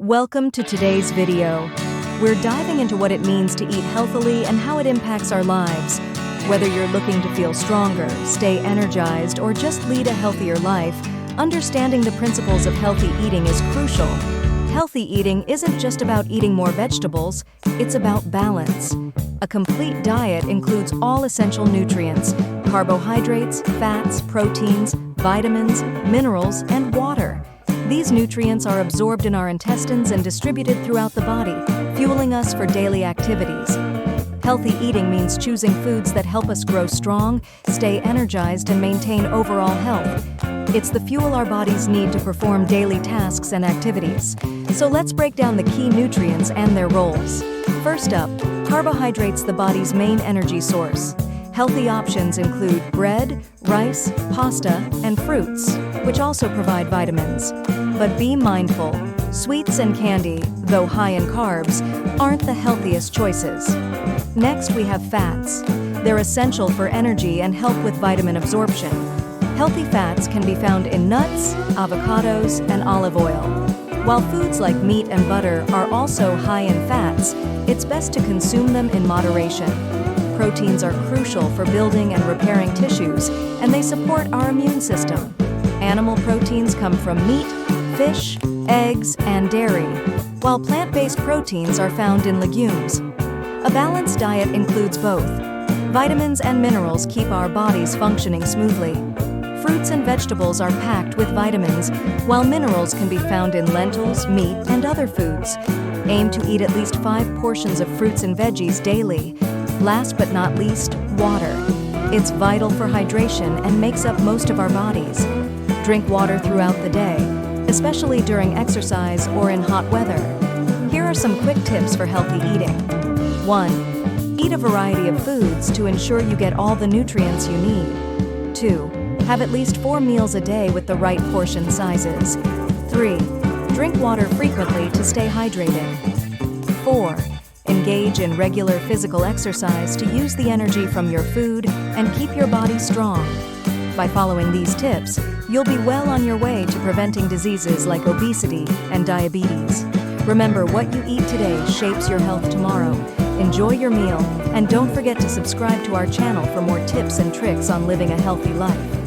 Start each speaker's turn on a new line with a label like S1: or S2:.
S1: Welcome to today's video. We're diving into what it means to eat healthily and how it impacts our lives. Whether you're looking to feel stronger, stay energized, or just lead a healthier life, understanding the principles of healthy eating is crucial. Healthy eating isn't just about eating more vegetables, it's about balance. A complete diet includes all essential nutrients, carbohydrates, fats, proteins, vitamins, minerals, and water. These nutrients are absorbed in our intestines and distributed throughout the body, fueling us for daily activities. Healthy eating means choosing foods that help us grow strong, stay energized, and maintain overall health. It's the fuel our bodies need to perform daily tasks and activities. So let's break down the key nutrients and their roles. First up, carbohydrates, the body's main energy source. Healthy options include bread, rice, pasta, and fruits, which also provide vitamins. But be mindful, sweets and candy, though high in carbs, aren't the healthiest choices. Next, we have fats. They're essential for energy and help with vitamin absorption. Healthy fats can be found in nuts, avocados, and olive oil. While foods like meat and butter are also high in fats, it's best to consume them in moderation. Proteins are crucial for building and repairing tissues, and they support our immune system. Animal proteins come from meat, fish, eggs, and dairy, while plant-based proteins are found in legumes. A balanced diet includes both. Vitamins and minerals keep our bodies functioning smoothly. Fruits and vegetables are packed with vitamins, while minerals can be found in lentils, meat, and other foods. Aim to eat at least 5 portions of fruits and veggies daily. Last but not least, water. It's vital for hydration and makes up most of our bodies. Drink water throughout the day, especially during exercise or in hot weather. Here are some quick tips for healthy eating. 1. Eat a variety of foods to ensure you get all the nutrients you need. 2. Have at least 4 meals a day with the right portion sizes. 3. Drink water frequently to stay hydrated. 4. Engage in regular physical exercise to use the energy from your food and keep your body strong. By following these tips, you'll be well on your way to preventing diseases like obesity and diabetes. Remember, what you eat today shapes your health tomorrow. Enjoy your meal, and don't forget to subscribe to our channel for more tips and tricks on living a healthy life.